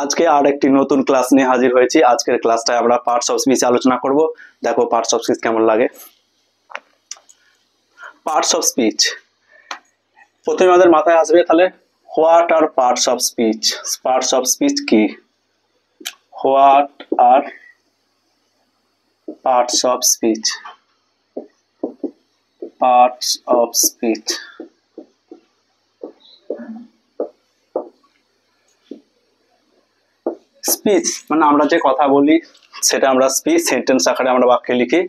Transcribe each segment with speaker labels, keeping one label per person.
Speaker 1: আজকে আর একটি নতুন ক্লাস নিয়ে হাজির হয়েছি। আজকের ক্লাসটায় আমরা পার্টস অফ স্পিচ আলোচনা করব। দেখো পার্টস অফ স্পিচ কেমন লাগে। পার্টস অফ স্পিচ প্রথমে আমাদের মাথায় আসবে তাহলে what are parts of speech. Parts of speech কি? What are parts of speech? Parts of speech speech মানে আমরা যে কথা বলি সেটা আমরা স্পিচ সেন্টেন্স আকারে আমরা বাক্যে লিখি,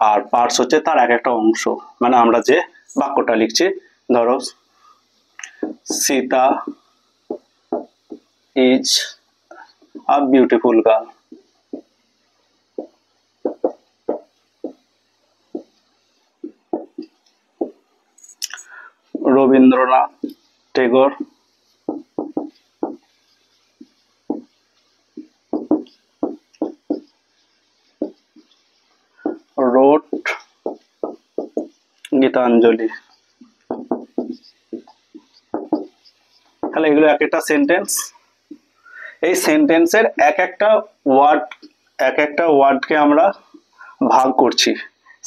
Speaker 1: আর পার্টস হচ্ছে তার এক একটা অংশ। মানে আমরা যে বাক্যটা লিখছি, ধরো Sita is a beautiful girl. Rabindranath Tagore wrote Gitanjali. তাহলে এগুলো এক একটা সেন্টেন্স। এই সেন্টেন্সের এক একটা ওয়ার্ডকে আমরা ভাগ করছি,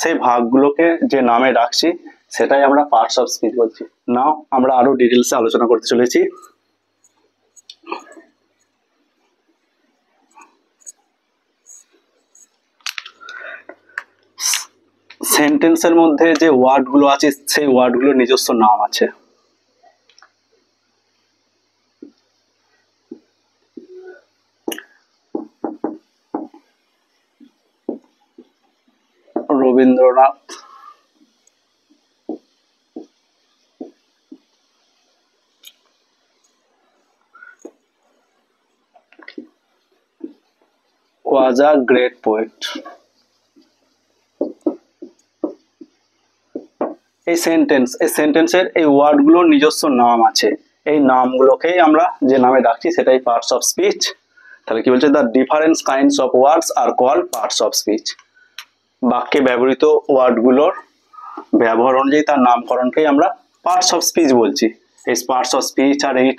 Speaker 1: সেই ভাগগুলোকে যে নামে রাখছি সেটাই আমরা পার্টস অফ স্পিচ বলছি। নাও আমরা আরো ডিটেলসে আলোচনা করতে চলেছি। সেন্টেন্সের মধ্যে যে ওয়ার্ডগুলো আছে সেই ওয়ার্ডগুলোর নিজস্ব নাম আছে। Rabindranath was a great poet. এই সেন্টেন্সের এই ওয়ার্ডগুলোর নিজস্ব নাম আছে। এই নামগুলোকেই আমরা যে নামে ডাকছি সেটাই পার্টস অফ স্পিচ। তাহলে কি বলছে? The different kinds of words are called parts of speech. বাক্যে ব্যবহৃত ওয়ার্ডগুলোর ব্যবহার অনুযায়ী তার নামকরণকেই আমরা পার্টস অফ স্পিচ বলছি। এই পার্টস অফ স্পিচ আর 8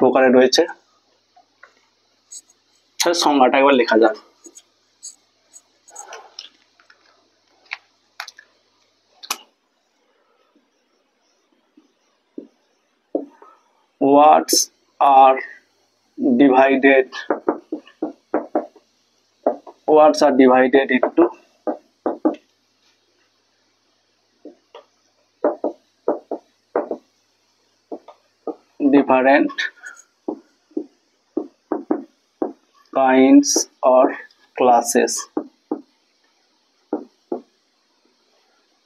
Speaker 1: প্রকারে রয়েছে। সংজ্ঞাটা একবার লেখা যাক। Words are divided into different kinds or classes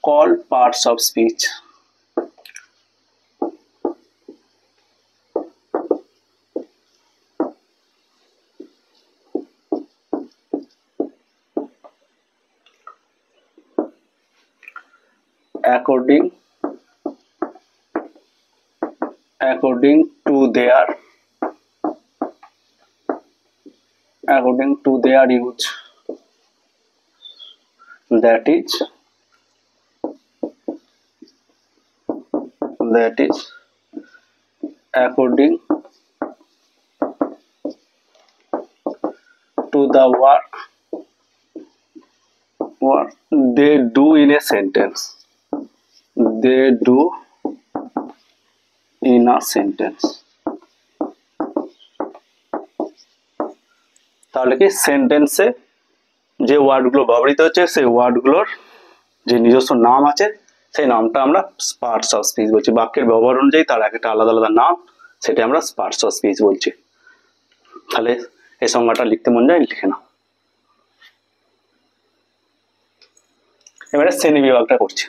Speaker 1: called parts of speech. According to their use, that is according to the work they do in a sentence. তাহলে কি সেন্টেন্সে যে ওয়ার্ডগুলো ব্যবহৃত হচ্ছে সেই ওয়ার্ডগুলোর যে নিজস্ব নাম আছে সেই নামটা আমরা পার্টস অফ স্পিচ বলছি। বাক্যের ব্যবহার অনুযায়ী তার একটা আলাদা আলাদা নাম, সেটা আমরা পার্টস অফ স্পিচ বলছি। তাহলে এই সংজ্ঞাটা লিখতে মন যায়, লিখে নাও। এবারে শ্রেণী বিভাগটা করছি।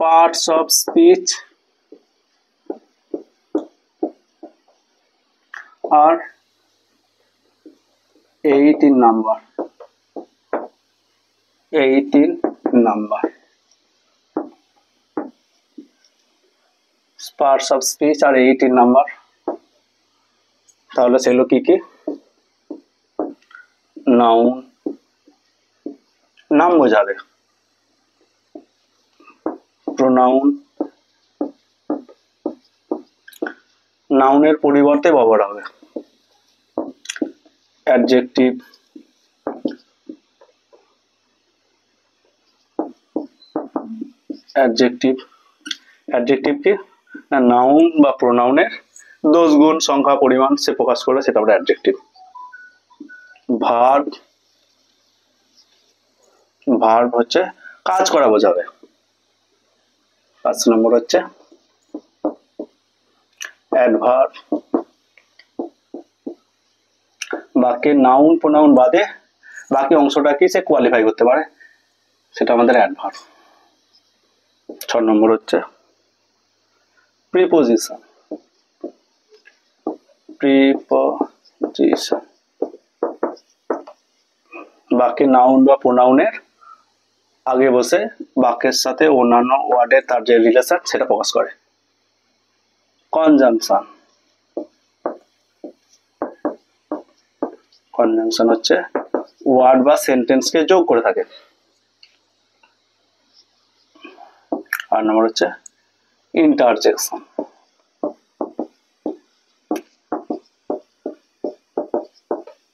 Speaker 1: Parts of speech are 8 in number. Parts of speech are 18 number. তাহলে সেগুলো কি কি? নাউন, নাম বোঝাবে। প্রোনাউন, নাউনের পরিবর্তে ব্যবহার হবে। অ্যাডজেক্টিভ, অ্যাডজেক্টিভ অ্যাডজেক্টিভ কি? না, নাউন বা প্রোনাউনের দোষ গুণ সংখ্যা পরিমাণ সে প্রকাশ করে, সেটা আমরা অ্যাডজেক্টিভ। ভার্ব, ভার্ব হচ্ছে কাজ করা বোঝাবে। 5 নম্বর হচ্ছে অ্যাডভার্ব। বাক্যে নাউন প্রোনাউন বাদে বাকি অংশটা কি সে কোয়ালিফাই করতে পারে, সেটা আমাদের অ্যাডভার্ব। 6 নম্বর হচ্ছে প্রিপোজিশন। প্রিপোজিশন বাক্যে নাউন বা প্রোনাউনের আগে বসে বাক্যের সাথে অন্যান্য ওয়ার্ডের তার যে রিলেশন সেটা প্রকাশ করে। কনজাংশন, কনজাংশন হচ্ছে ওয়ার্ড বা সেন্টেন্সকে যোগ করে থাকে। 8 নম্বর হচ্ছে ইন্টারজেকশন।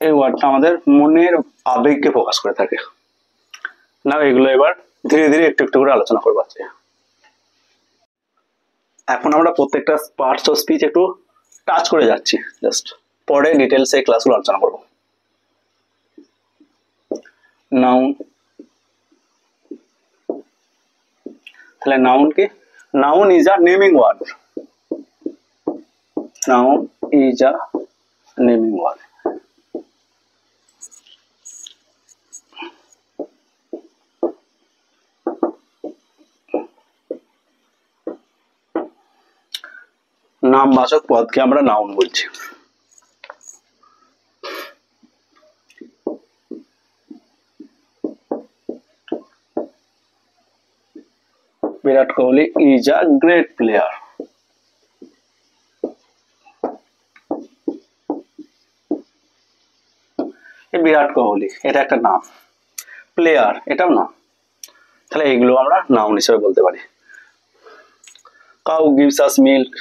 Speaker 1: এই ওয়ার্ডটা আমাদের মনের আবেগকে প্রকাশ করে থাকে। না, এগুলো এবার ধীরে ধীরে একটু একটু করে আলোচনা করবো আজকে। এখন আমরা প্রত্যেকটা পার্টস অফ স্পিচ একটু টাচ করে যাচ্ছি, জাস্ট পরে ডিটেলস এই ক্লাসগুলো আলোচনা করবো। নাউন, তাহলে নাউন কি? Noun is a naming word. Noun is a naming word. নামবাচক পদকে আমরা নাউন বলছি। Virat Kohli is a great player. Virat Kohli এটা একটা নাম, প্লেয়ার এটাও নাম, তাহলে এগুলো আমরা নাউন হিসেবে বলতে পারি। কাউ গিভস আস মিল্ক,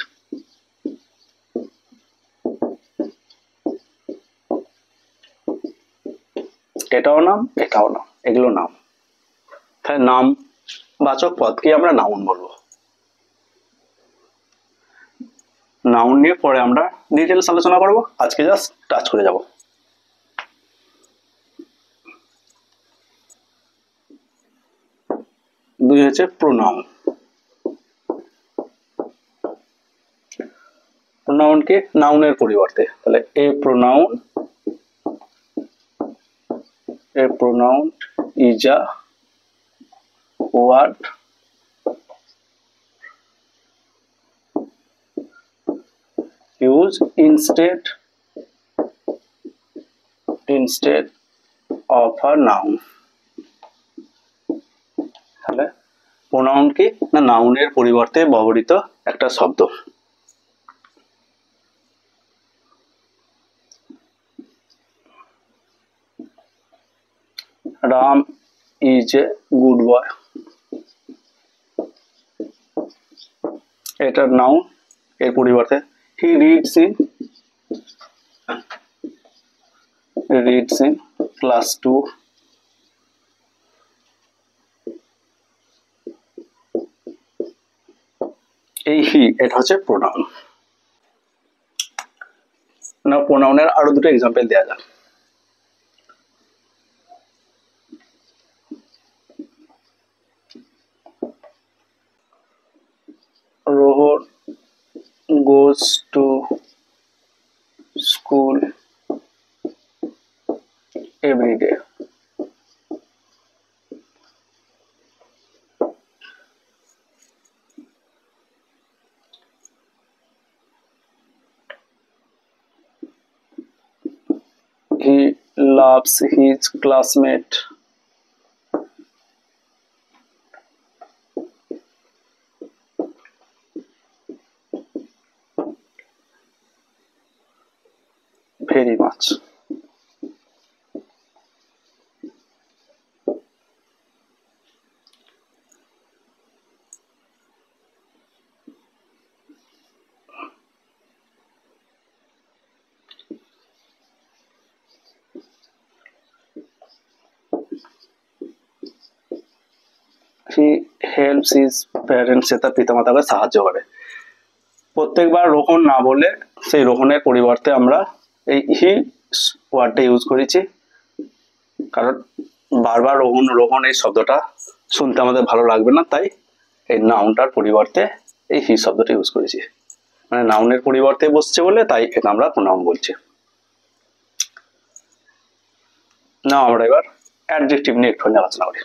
Speaker 1: এটাও নাম, এটাও নাম, এগুলো নাম। তাহলে নাম বাচক পদকে আমরা নাউন বলবো। নাউন নিয়ে পরে আমরা ডিটেলস আলোচনা করব, আজকে জাস্ট টাচ করে যাব। দুই হচ্ছে প্রোনাউন। প্রোনাউন কি? নাউনের পরিবর্তে, তাহলে a pronoun, a pronoun is a word used instead of a noun। তাহলে প্রোনাউন কি? না, নাউনের পরিবর্তে ব্যবহৃত একটা শব্দ। Ram is a good boy, এটা নাউন, এর পরিবর্তে হি reads in class 2। এই হি এটা হচ্ছে প্রোনাউন। না, প্রোনাউনের আরো দুটো এক্সাম্পল দেওয়া যাক। Rohan goes to school every day। He loves his classmate। very much. He helps his parents, সে তার পিতামাতাকে সাহায্য করে। প্রত্যেকবার রোহন না বলে সেই রোহনের পরিবর্তে আমরা এই হি ওয়ার্ডটা ইউজ করেছি, কারণ বারবার রোহন রোহন এই শব্দটা শুনতে আমাদের ভালো লাগবে না, তাই এই নাউনটার পরিবর্তে এই হি শব্দটা ইউজ করেছি। মানে নাউনের পরিবর্তে বসছে বলে তাই এটা আমরা প্রোনাউন বলছি। না আমরা এবার অ্যাডজেক্টিভ নিয়ে একটু আলোচনা করি।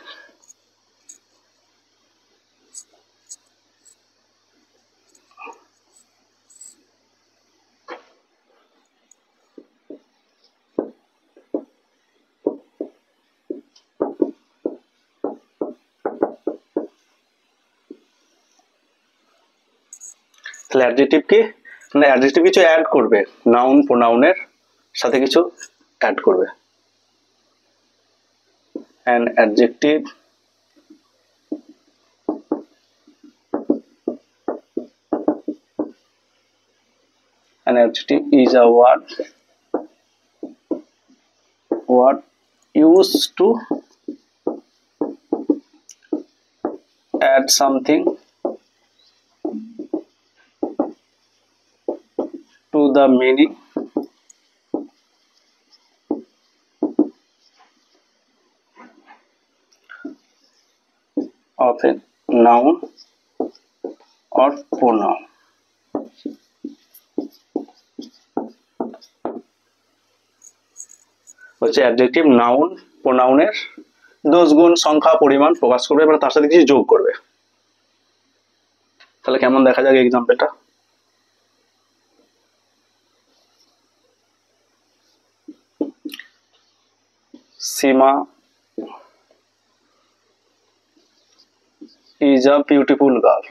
Speaker 1: তাহলে অ্যাডজেক্টিভ কি, মানে অ্যাডজেক্টিভ কিছু অ্যাড করবে, নাউন প্রোনাউনের সাথে কিছু অ্যাড করবে। an adjective is a word used to add something to the meaning of a noun or pronoun. হচ্ছে অ্যাডজেক্টিভ নাউন প্রোনাউনের দোষ গুণ সংখ্যা পরিমাণ প্রকাশ করবে, এবার তার সাথে কিছু যোগ করবে। তাহলে কেমন দেখা যাক এক্সাম্পলটা। সীমা is a beautiful girl.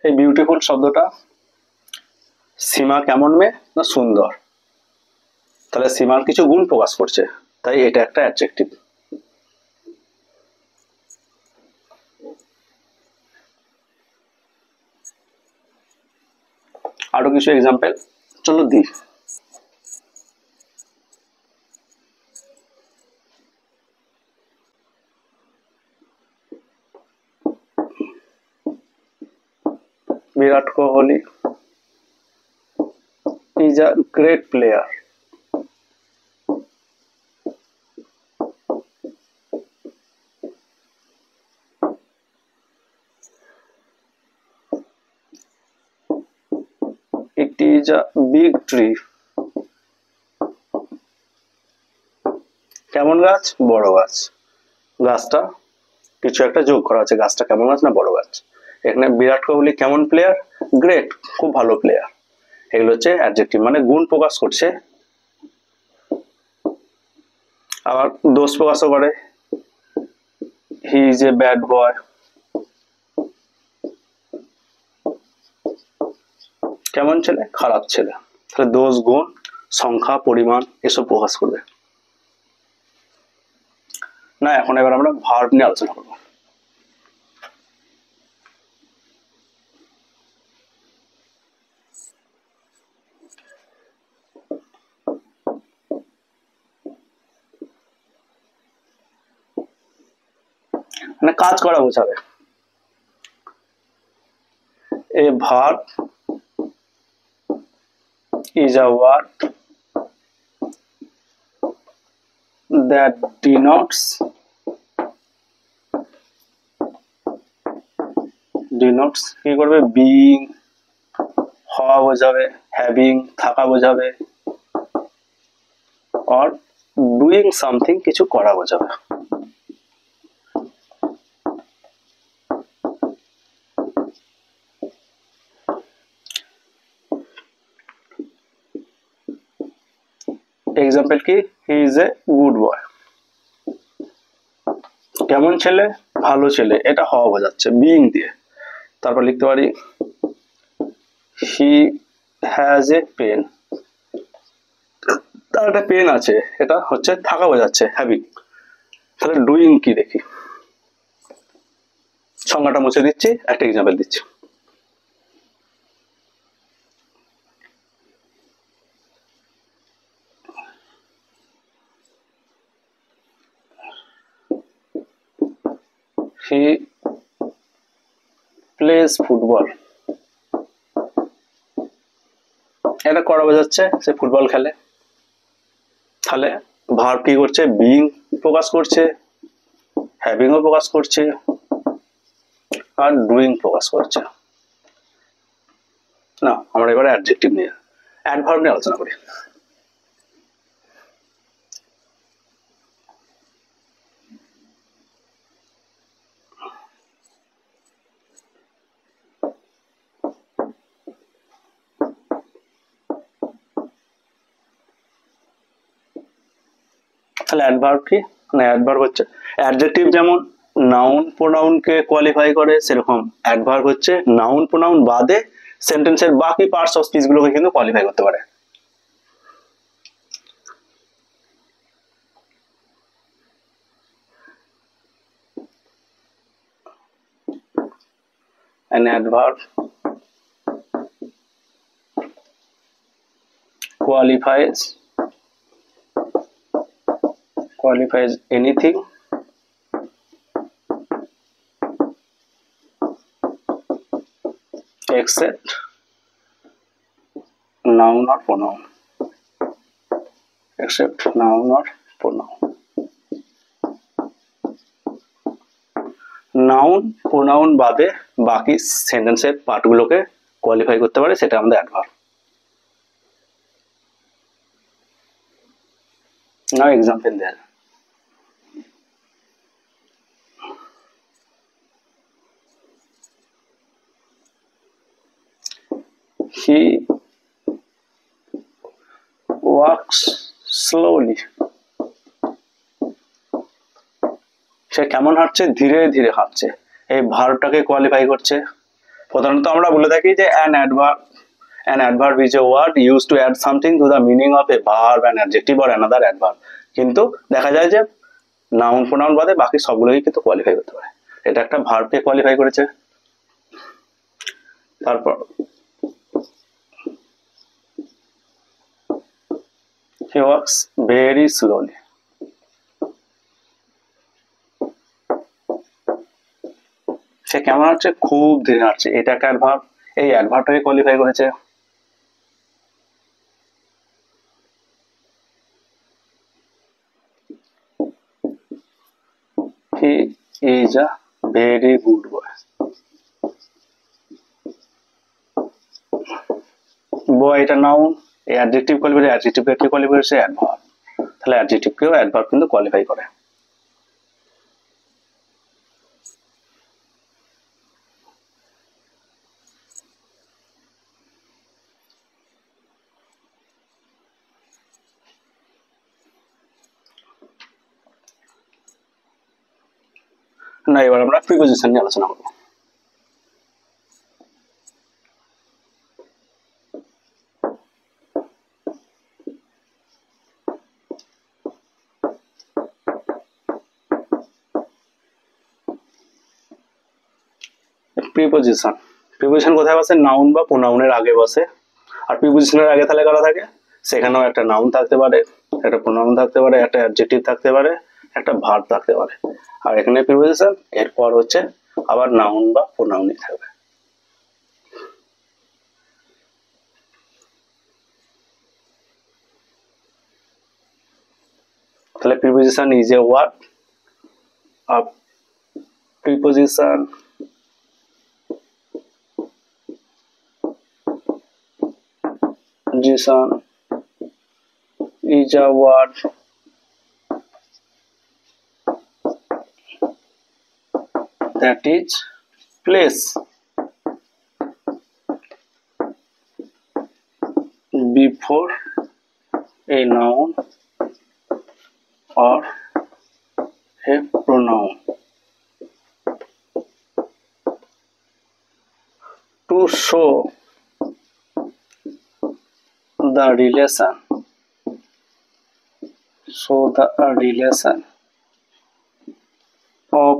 Speaker 1: এই বিউটিফুল শব্দটা সীমা কেমন মেয়ে না সুন্দর, তাহলে সীমার কিছু গুণ প্রকাশ করছে, তাই এটা একটা অ্যাডজেক্টিভ। আরো কিছু এক্সাম্পল চলো দিই। Virat Kohli is a great player. It is a big tree. কেমন গাছ? বড় গাছ। গাছটা কিছু একটা যোগ করা আছে, গাছটা কেমন গাছ না বড় গাছ। এখানে বিরাট কোহলি কেমন প্লেয়ার? গ্রেট, খুব ভালো প্লেয়ার। এগুলো হচ্ছে অ্যাডজেক্টিভ, মানে গুণ প্রকাশ করছে। আবার দোষ প্রকাশও করে, he is a bad boy. কেমন ছেলে? খারাপ ছেলে। তাহলে দোষ গুণ সংখ্যা পরিমাণ এসব প্রকাশ করবে। না এখন এবার আমরা ভার্ব নিয়ে আলোচনা করবো। মানে কাজ করা বোঝাবে। এ verb is a word that denotes কি করবে? বিং হওয়া বোঝাবে, হ্যাভিং থাকা বোঝাবে, or doing something কিছু করা বোঝাবে। এক্সাম্পল কি? হি ইজ এ গুড বয়। কেমন ছেলে, ভালো ছেলে, এটা হওয়া বোঝাচ্ছে বিইং দিয়ে। তারপর লিখতে পারি হি হ্যাজ এ পেন, তার একটা পেন আছে, এটা হচ্ছে থাকা বোঝাচ্ছে হ্যাভিং। তাহলে ডুইং কি দেখি, সংজ্ঞাটা মুছে দিচ্ছি, একটা এক্সাম্পল দিচ্ছি। হি প্লেস ফুটবল, এটা করা বোঝাচ্ছে সে ফুটবল খেলে। তাহলে ভার্ব কি করছে, বিইং প্রকাশ করছে, হ্যাভিংও প্রকাশ করছে, আর ডুইং প্রকাশ করছে। না, আমরা এবারে অ্যাডজেক্টিভ নিয়ে, অ্যাডভার্ব নিয়ে আলোচনা করি। তাহলে অ্যাডভার্ব কি, মানে অ্যাডভার্ব হচ্ছে অ্যাডজেক্টিভ যেমন নাউন প্রোনাউনকে কোয়ালিফাই করে, সেরকম অ্যাডভার্ব হচ্ছে নাউন প্রোনাউন বাদে সেন্টেন্সের বাকি পার্টস অফ স্পিচ গুলোকে কিন্তু কোয়ালিফাই করতে পারে। An adverb qualifies anything except noun or pronoun, except noun or pronoun. Noun pronoun বাদে বাকি সেন্টেন্সের পার্টগুলোকে কোয়ালিফাই করতে পারে, সেটা আমাদের অ্যাডভার্ব। নাও এক্সাম্পল দেয়া, he walks slowly, সে কেমন হাঁটছে, ধীরে ধীরে হাঁটছে। এই ভার্বটাকে কোয়ালিফাই করছে। প্রধানত আমরা বলে থাকি যে an adverb is a word used to add something to the meaning of a verb, an adjective or another adverb, কিন্তু দেখা যায় যে নাউন প্রোনাউন বাদে বাকি সবগুলোই কিন্তু কোয়ালিফাই করতে পারে। এটা একটা ভার্বকে কোয়ালিফাই করেছে। তারপর he walks very slowly, সে কেমন হাঁটছে, খুব ধীরে হাঁটছে, এটা একটা অ্যাডভার্ব, এই অ্যাডভার্বটাকে কোয়ালিফাই করেছে। he is a very good boy, boy এটা নাউন, এই অ্যাডজেক্টিভ কোয়ালিফাই, অ্যাডজেক্টিভকে কি কোয়ালিফাই করেছে, অ্যাডভার্ব। তাহলে অ্যাডজেক্টিভকেও অ্যাডভার্ব কিন্তু কোয়ালিফাই করে। না, এবার আমরা প্রিপোজিশন নিয়ে আলোচনা করব। প্রিপোজিশন, প্রিপোজিশন কোথায় বসে, নাউন বা প্রোনাউনের আগে বসে। আর প্রিপোজিশনের আগে তাহলে কারা থাকে, সেখানেও একটা নাউন থাকতে পারে, একটা প্রোনাউন থাকতে পারে, একটা অ্যাডজেক্টিভ থাকতে পারে, একটা ভার্ব থাকতে পারে। আর এখানে প্রিপোজিশন, এরপর হচ্ছে আবার নাউন বা প্রোনাউনই থাকবে। তাহলে প্রিপোজিশন ইজ এ ওয়ার্ড, আর preposition is a word that is placed before a noun or a pronoun. show the relation of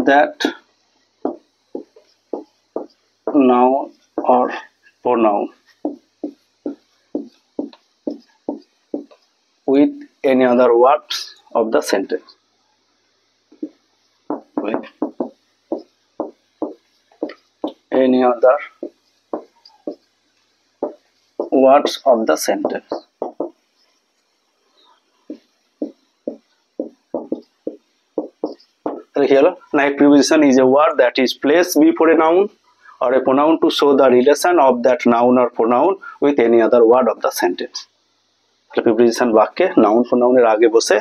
Speaker 1: that noun or pronoun with any other words of the sentence. With any other words of the sentence. Here, like preposition is a word that is placed before a noun or a pronoun to show the relation of that noun or pronoun with any other word of the sentence. Preposition বাক্যে noun প্রোনাউনের আগে বসে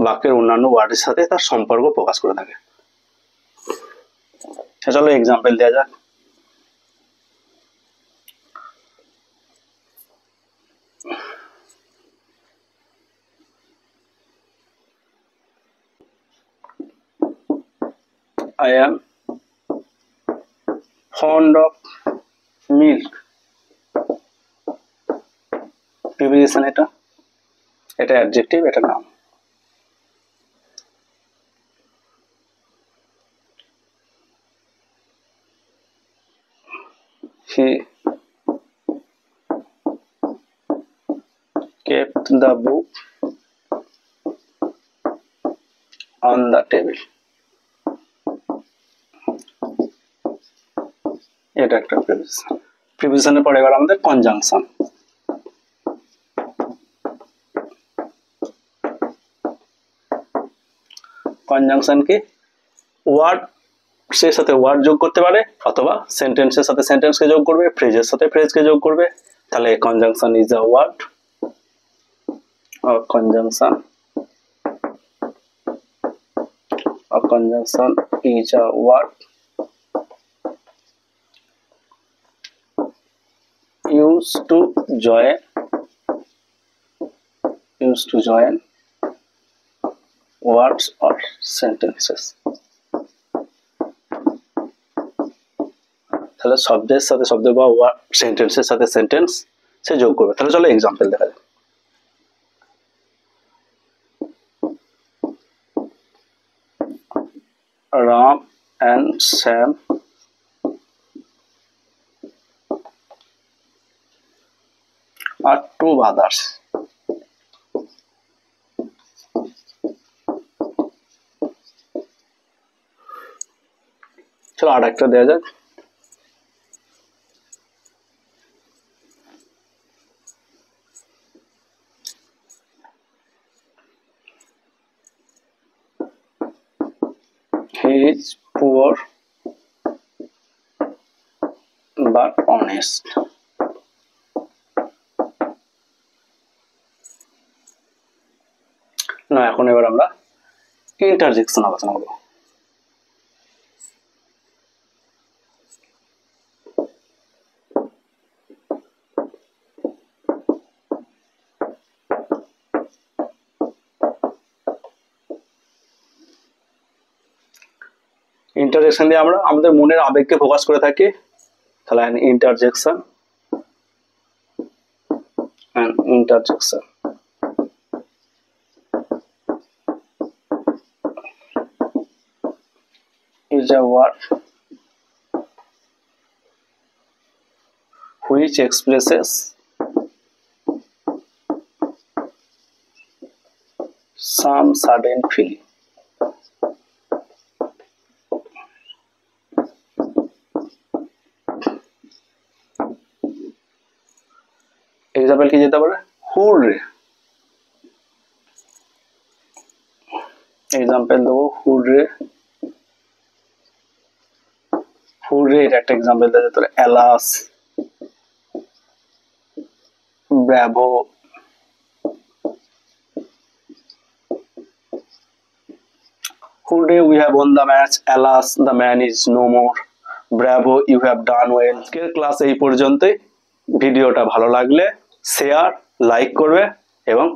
Speaker 1: বাক্যের অন্যান্য ওয়ার্ডের সাথে তার সম্পর্ক প্রকাশ করে থাকে। চলো এক্সাম্পল দেওয়া যাক। I am fond of milk. Preposition এটা অ্যাডজেক্টিভ, এটা noun. He kept the book on the table. এটা একটা প্রিপোজিশন। প্রিপোজিশনের পরে এবার আমাদের কনজাংশন। কনজাংশন কি ওয়ার্ড এর সাথে ওয়ার্ড যোগ করতে পারে অথবা সেন্টেন্সের সাথে সেন্টেন্সকে যোগ করবে, ফ্রেজের সাথে ফ্রেজকে যোগ করবে। তাহলে conjunction is a word or conjunction is a word used to join words or sentences. তাহলে শব্দের সাথে শব্দ বা ওয়ার্ড সেন্টেন্সের সাথে সেন্টেন্স সে যোগ করবে। তাহলে চলো এক্সাম্পল দেখা যাক। Ram and Sam are two brothers. চলো আর একটা দেওয়া যাক। He is poor but honest. না, এখন এবার আমরা ইন্টারজেকশন আলোচনা করব। ইন্টারজেকশন দিয়ে আমরা আমাদের মনের আবেগকে প্রকাশ করে থাকি। তাহলে interjection is a word which expresses some sudden feeling. Example কি যেতে পারে? হুররে। এক্সাম্পল দেবো হুররে। হুররে এটা একটা এক্সাম্পল দেওয়া যেতে পারে। Alas, bravo, hurray we have won the match, alas the man is no more, bravo you have done well. আজকের ক্লাস এই পর্যন্তই। ভিডিওটা ভালো লাগলে শেয়ার, লাইক করবে এবং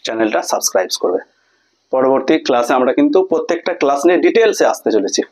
Speaker 1: চ্যানেলটা সাবস্ক্রাইব করবে। পরবর্তী ক্লাসে আমরা কিন্তু প্রত্যেকটা ক্লাস নিয়ে ডিটেলসে আসতে চলেছি।